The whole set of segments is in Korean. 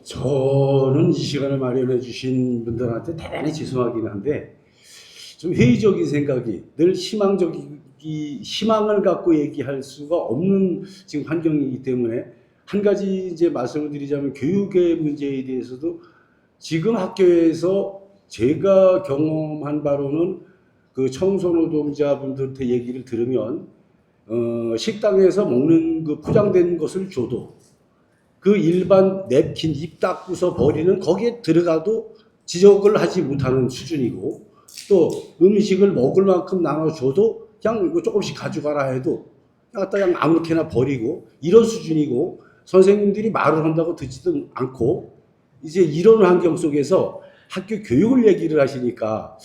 저는 이 시간을 마련해 주신 분들한테 대단히 죄송하긴 한데 좀 회의적인 생각이 늘 희망을 갖고 얘기할 수가 없는 지금 환경이기 때문에 한 가지 이제 말씀을 드리자면 교육의 문제에 대해서도 지금 학교에서 제가 경험한 바로는 그 청소노동자분들한테 얘기를 들으면 식당에서 먹는 그 포장된 것을 줘도 그 일반 냅킨 입 닦고서 버리는 거기에 들어가도 지적을 하지 못하는 수준이고, 또 음식을 먹을 만큼 나눠줘도 그냥 이거 조금씩 가져가라 해도 그냥 아무렇게나 버리고 이런 수준이고, 선생님들이 말을 한다고 듣지도 않고, 이제 이런 환경 속에서 학교 교육을 얘기를 하시니까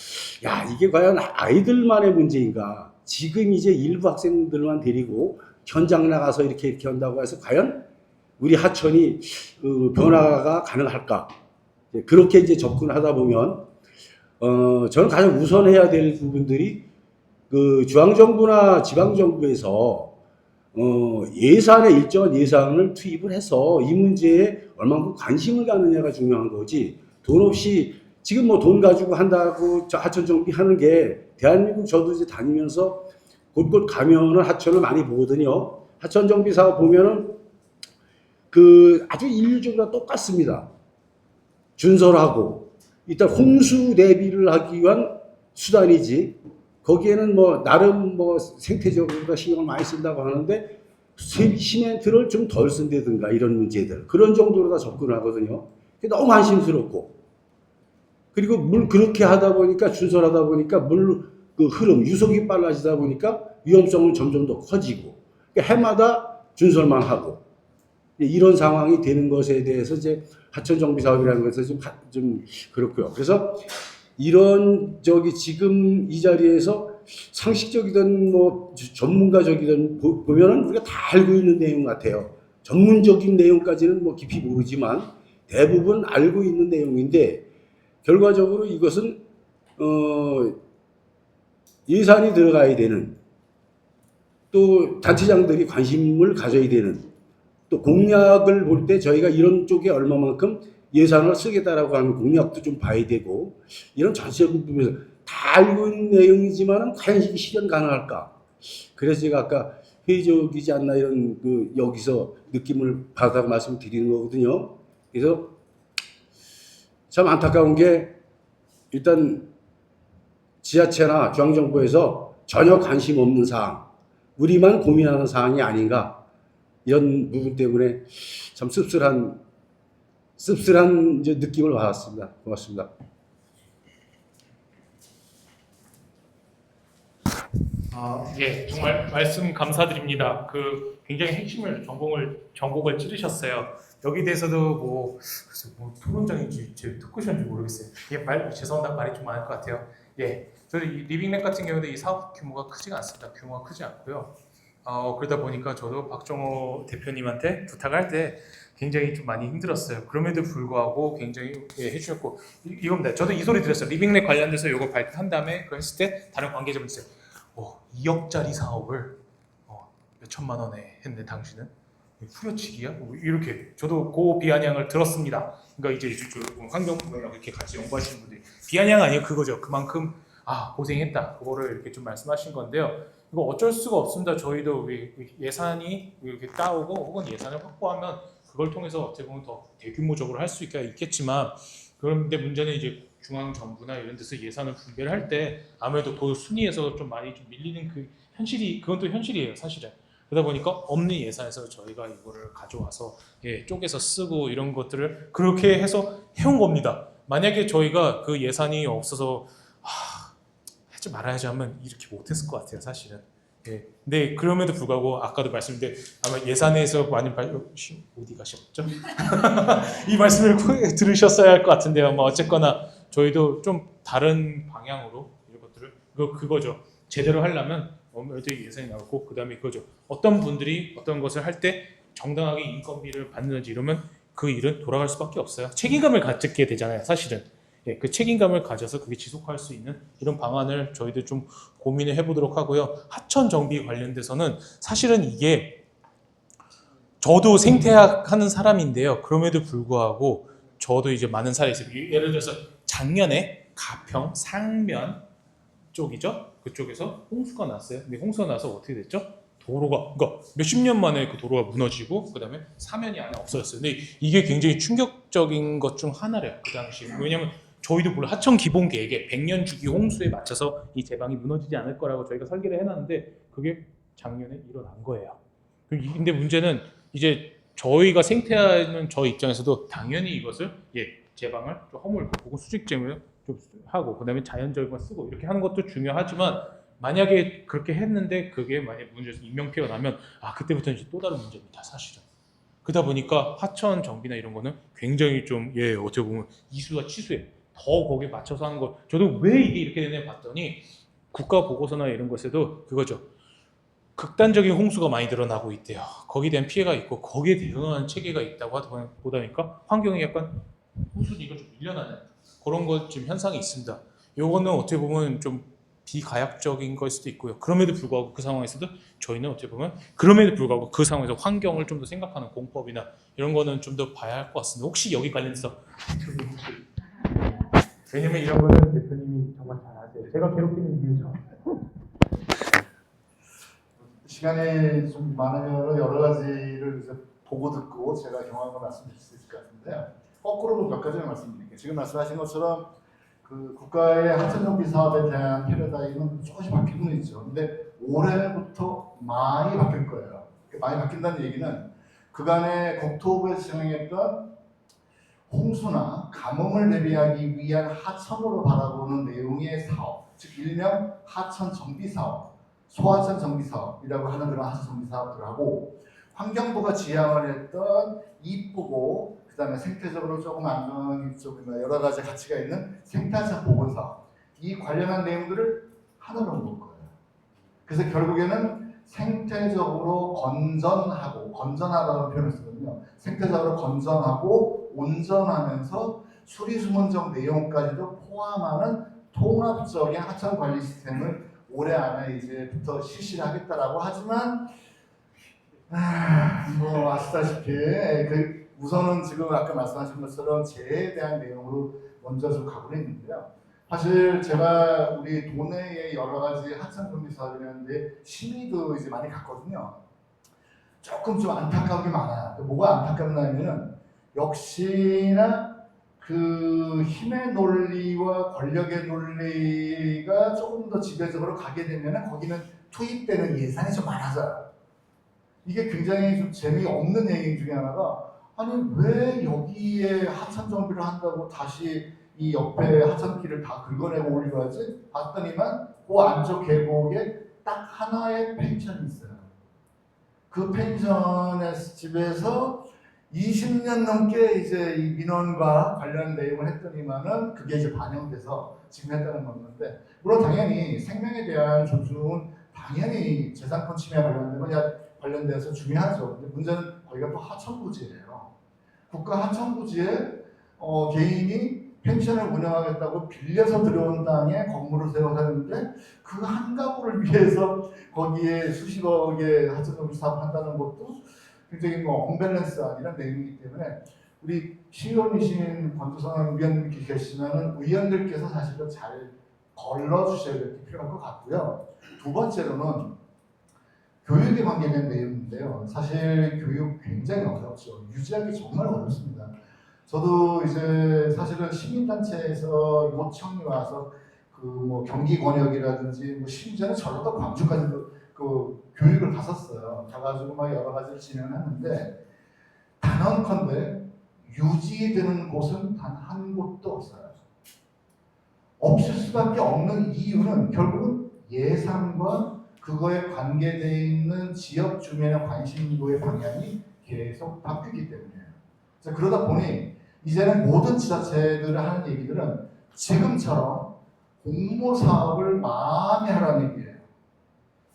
야, 이게 과연 아이들만의 문제인가, 지금 이제 일부 학생들만 데리고 현장 나가서 이렇게 한다고 해서 과연 우리 하천이 변화가 가능할까? 그렇게 이제 접근하다 보면 저는 가장 우선해야 될 부분들이 그 중앙정부나 지방정부에서 예산에 일정한 예산을 투입을 해서 이 문제에 얼마만큼 관심을 갖느냐가 중요한 거지, 돈 없이 지금 뭐 돈 가지고 한다고 하천 정비하는 게, 대한민국 저도 이제 다니면서 곳곳 가면은 하천을 많이 보거든요. 하천 정비 사업 보면은 그 아주 인류적으로 똑같습니다. 준설하고 일단 홍수 대비를 하기 위한 수단이지, 거기에는 뭐 나름 뭐 생태적으로 신경을 많이 쓴다고 하는데 시멘트를 좀 덜 쓴다든가 이런 문제들, 그런 정도로 다 접근하거든요. 너무 한심스럽고, 그리고 물 그렇게 하다 보니까 준설하다 보니까 물 그 흐름 유속이 빨라지다 보니까 위험성은 점점 더 커지고, 그러니까 해마다 준설만 하고 이런 상황이 되는 것에 대해서 이제 하천 정비 사업이라는 것은 좀 그렇고요. 그래서 이런 지금 이 자리에서 상식적이든 뭐 전문가적이든 보면은 우리가 다 알고 있는 내용 같아요. 전문적인 내용까지는 뭐 깊이 모르지만 대부분 알고 있는 내용인데, 결과적으로 이것은 예산이 들어가야 되는, 또 단체장들이 관심을 가져야 되는, 또 공약을 볼 때 저희가 이런 쪽에 얼마만큼 예산을 쓰겠다라고 하는 공약도 좀 봐야 되고, 이런 전체적인 부분에서 다 알고 있는 내용이지만은 과연 이게 실현 가능할까? 그래서 제가 아까 회의적이지 않나 이런 그 여기서 느낌을 받아서 말씀을 드리는 거거든요. 그래서 참 안타까운 게 일단 지자체나 중앙정부에서 전혀 관심 없는 사항, 우리만 고민하는 사항이 아닌가, 이런 부분 때문에 참 씁쓸한 이제 느낌을 받았습니다. 고맙습니다. 예, 정말 말씀 감사드립니다. 그 굉장히 핵심을 전곡을 찌르셨어요. 여기 대해서도 글쎄 토론장인지 제 토크쇼인지 모르겠어요. 예, 죄송합니다. 말이 좀 많을 것 같아요. 예, 저는 이 리빙랩 같은 경우는 이 사업 규모가 크지가 않습니다. 규모가 크지 않고요. 그러다 보니까 저도 박정호 대표님한테 부탁할 때 굉장히 좀 많이 힘들었어요. 그럼에도 불구하고 굉장히 해주셨고, 이겁니다. 저도 이 소리 들었어요. 리빙랩 관련돼서 이거 발표한 다음에 그거 했을 때 다른 관계자분 있어요. 2억짜리 사업을 몇 천만 원에 했네 당신은? 후려치기야? 이렇게 저도 그 비아냥을 들었습니다. 그러니까 이제 환경부랑 이렇게 같이 연구하시는 분들이 비아냥 아니에요, 그거죠. 그만큼 고생했다, 그거를 이렇게 좀 말씀하신 건데요. 이거 어쩔 수가 없습니다. 저희도 예산이 이렇게 따오고 혹은 예산을 확보하면 그걸 통해서 어떻게 보면 더 대규모적으로 할 수 있겠지만, 그런데 문제는 이제 중앙 정부나 이런 데서 예산을 분배를 할 때 아무래도 그 순위에서 좀 많이 좀 밀리는 그 현실이, 그건 또 현실이에요, 사실은. 그러다 보니까 없는 예산에서 저희가 이거를 가져와서 쪼개서 쓰고 이런 것들을 그렇게 해서 해온 겁니다. 만약에 저희가 그 예산이 없어서 하지 말아야지 하면 이렇게 못했을 것 같아요, 사실은. 근데 그럼에도 불구하고 아까도 말씀드린 아마 예산에서 많이 어디 가셨죠? 이 말씀을 들으셨어야 할 것 같은데요. 어쨌거나 저희도 좀 다른 방향으로 이런 것들을 그거죠. 제대로 하려면 어머니들이 예산이 나오고, 그 다음에 그거죠. 어떤 분들이 어떤 것을 할 때 정당하게 인건비를 받는지 이러면 그 일은 돌아갈 수밖에 없어요. 책임감을 갖게 되잖아요, 사실은. 그 책임감을 가져서 그게 지속할 수 있는 이런 방안을 저희들 좀 고민을 해보도록 하고요. 하천 정비 관련돼서는 사실은 이게 저도 생태학 하는 사람인데요. 그럼에도 불구하고 저도 이제 많은 사례 있어요. 예를 들어서 작년에 가평 상면 쪽이죠. 그쪽에서 홍수가 났어요. 근데 홍수가 나서 어떻게 됐죠? 도로가 그러니까 몇십 년 만에 그 도로가 무너지고 그다음에 사면이 안에 없어졌어요. 근데 이게 굉장히 충격적인 것 중 하나래요. 그 당시. 왜냐면 저희도 물론 하천 기본 계획에 100년 주기 홍수에 맞춰서 이 제방이 무너지지 않을 거라고 저희가 설계를 해놨는데 그게 작년에 일어난 거예요. 근데 문제는 이제 저희가 생태하는 저 입장에서도 당연히 이것을 제방을 좀 허물고 보고 수직점을 좀 하고 그다음에 자연적인 걸 쓰고 이렇게 하는 것도 중요하지만 만약에 그렇게 했는데 그게 만약에 문제에서 인명피해가 나면 그때부터 이제 또 다른 문제입니다 사실은. 그러다 보니까 하천 정비나 이런 거는 굉장히 좀 어떻게 보면 이수와 치수에 더 거기에 맞춰서 하는 거. 저도 왜 이게 이렇게 되냐 봤더니 국가 보고서나 이런 것에도 그거죠. 극단적인 홍수가 많이 늘어나고 있대요. 거기에 대한 피해가 있고 거기에 대응하는 체계가 있다고 하다 보니까 환경이 약간 호수니까 좀 밀려나는 그런 것 지금 현상이 있습니다. 요거는 어떻게 보면 좀 비가역적인 걸 수도 있고요. 그럼에도 불구하고 그 상황에서도 저희는 어떻게 보면 그럼에도 불구하고 그 상황에서 환경을 좀 더 생각하는 공법이나 이런 거는 좀 더 봐야 할 것 같습니다. 혹시 여기 관련해서 왜냐면 이런 거는 대표님이 정말 잘 아세요. 제가 괴롭히는 이유죠. 시간이 좀 많으면 여러 가지를 이제 보고 듣고 제가 경험한 걸 말씀드릴 수 있을 것 같은데요. 거꾸로 몇 가지를 말씀드릴게요. 지금 말씀하신 것처럼 그 국가의 하천 정비 사업에 대한 패러다임은 조금씩 바뀌고 있죠. 근데 올해부터 많이 바뀔 거예요. 많이 바뀐다는 얘기는 그간의 국토부에서 진행했던 홍수나 가뭄을 대비하기 위한 하천으로 바라보는 내용의 사업, 즉 일명 하천 정비 사업, 소하천 정비 사업이라고 하는 그런 하천 정비 사업들하고 환경부가 지향을 했던 이쁘고 그다음에 생태적으로 조금 안정적이나 여러 가지 가치가 있는 생태하천 보건 사업, 이 관련한 내용들을 하나로 놓을 거예요. 그래서 결국에는 생태적으로 건전하다는 표현을 쓰거든요. 생태적으로 건전하고 온전하면서 수리수문적 내용까지도 포함하는 통합적인 하천 관리 시스템을 올해 안에 이제부터 실시를 하겠다라고 하지만 뭐 아시다시피 우선은 지금 아까 말씀하신 것처럼 재해에 대한 내용으로 먼저 좀 가고는 있는데요. 사실 제가 우리 도내에 여러 가지 하천 정비 사업이라는데 심의도 이제 많이 갔거든요. 조금 좀 안타까운 게 많아요. 뭐가 안타깝냐면은 역시나 그 힘의 논리와 권력의 논리가 조금 더 지배적으로 가게 되면은 거기는 투입되는 예산이 좀 많아져요. 이게 굉장히 좀 재미없는 얘기 중에 하나가 아니 왜 여기에 하천 정비를 한다고 다시 이 옆에 하천길을 다 긁어내고 올려야지? 봤더니만 그 안쪽 계곡에 딱 하나의 펜션이 있어요. 그 펜션의 집에서 20년 넘게 이제 이 민원과 관련 내용을 했더니만은 그게 이제 반영돼서 지금 했다는 건데, 물론 당연히 생명에 대한 존중은 당연히 재산권 침해와 관련돼서 중요하죠. 근데 문제는 거기가 또 하천부지예요. 국가 하천부지에 개인이 펜션을 운영하겠다고 빌려서 들어온 땅에 건물을 세워서 했는데 그 한 가구를 위해서 거기에 수십억의 하천정비 사업한다는 것도 굉장히 언밸런스한 이런 내용이기 때문에 우리 시의원이신 권두성 의원님께 계시면은 의원들께서 사실은 잘 걸러주셔야 될 필요할 것 같고요. 두 번째로는 교육에 관계된 내용인데요. 사실 교육 굉장히 어렵죠. 유지하기 정말 어렵습니다. 저도 이제 사실은 시민단체에서 요청이 와서 그 뭐 경기 권역이라든지 뭐 심지어는 전라도 광주까지도 그 교육을 갔었어요. 가가지고 막 여러 가지를 진행하는데 단언컨대 유지되는 곳은 단 한 곳도 없어요. 없을 수밖에 없는 이유는 결국은 예산과 그거에 관계되어 있는 지역 주민의 관심도의 방향이 계속 바뀌기 때문이에요. 그러다 보니 이제는 모든 지자체들을 하는 얘기들은 지금처럼 공모 사업을 많이 하라는 얘기예요.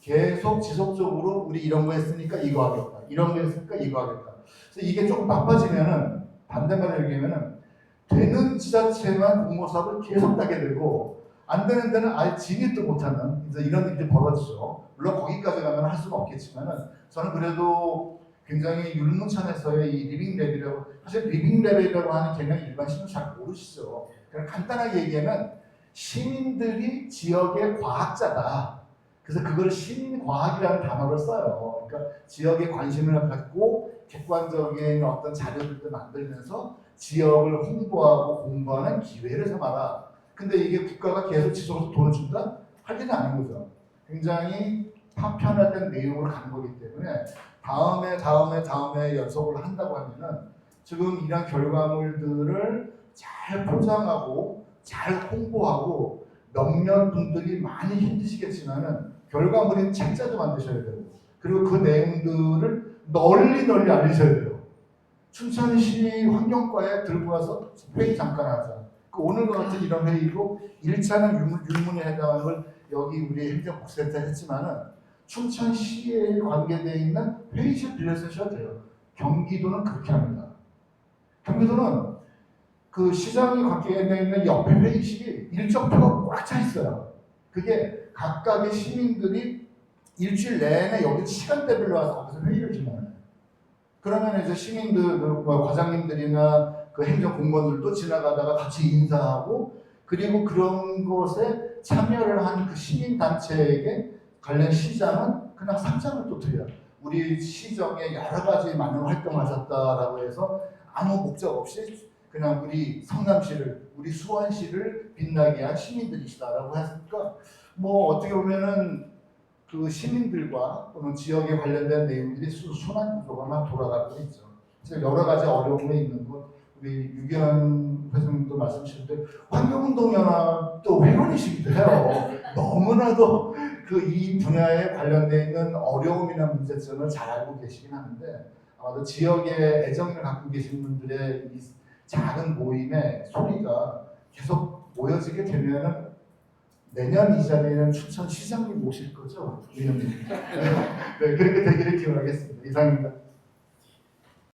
계속 지속적으로 우리 이런 거 했으니까 이거 하겠다. 이런 거 했으니까 이거 하겠다. 그래서 이게 조금 바빠지면은 반대말로 얘기하면은 되는 지자체만 공모 사업을 계속 따게 되고 안 되는 데는 아예 진입도 못하는 이런 일이 벌어지죠. 물론 거기까지 가면 할 수는 없겠지만은 저는 그래도 굉장히 율무찬에서의 이 리빙 랩이라고, 사실 리빙 랩이라고 하는 개념 일반 시민은 잘 모르시죠. 그냥 간단하게 얘기하면 시민들이 지역의 과학자다. 그래서 그걸 시민과학이라는 단어를 써요. 그러니까 지역에 관심을 갖고 객관적인 어떤 자료들도 만들면서 지역을 홍보하고 공부하는 기회를 삼아라. 근데 이게 국가가 계속 지속해서 돈을 준다? 할 일은 아닌 거죠. 굉장히 파편화된 내용으로 가는 거기 때문에 다음에 연속을 한다고 하면은 지금 이런 결과물들을 잘 포장하고 잘 홍보하고 몇몇 분들이 많이 힘드시겠지만은 결과물인 책자도 만드셔야 되고 그리고 그 내용들을 널리 알리셔야 돼요. 춘천시 환경과에 들고 와서 회의 잠깐 하자. 그 오늘과 같은 이런 회의도 1차는 율문에 해당하는 걸 여기 우리 행정복지센터에 했지만은 춘천시에 관계되어 있는 회의실 빌려서 하셔도 돼요. 경기도는 그렇게 합니다. 경기도는 그 시장이 관계되어 있는 옆에 회의실이 일정표가 꽉 차 있어요. 그게 각각의 시민들이 일주일 내내 여기 시간대별로 와서 거기서 회의를 진행해요. 그러면 이제 시민들, 뭐 과장님들이나 그 행정공무원들도 지나가다가 같이 인사하고 그리고 그런 것에 참여를 한 그 시민단체에게 관련 시장은 그냥 상장을 또 드려요. 우리 시정에 여러 가지 많은 활동하셨다라고 해서 아무 목적 없이 그냥 우리 성남시를, 우리 수원시를 빛나게 한 시민들이시다라고 했으니까 뭐 어떻게 보면은 그 시민들과 또는 지역에 관련된 내용들이 순환 구조가 막 돌아가고 있죠. 그래서 여러 가지 어려움이 있는 것, 우리 유기현 회장님도 말씀 주셨는데 환경운동연합도 회원이시기도 해요. 너무나도 그 이 분야에 관련되어 있는 어려움이나 문제점을 잘 알고 계시긴 하는데 아마도 지역에 애정을 갖고 계신 분들의 이 작은 모임의 소리가 계속 모여지게 되면은 내년 이 자리에는 춘천시장님 모실 거죠? 위원님. 네, 그렇게 되기를 기원하겠습니다. 이상입니다.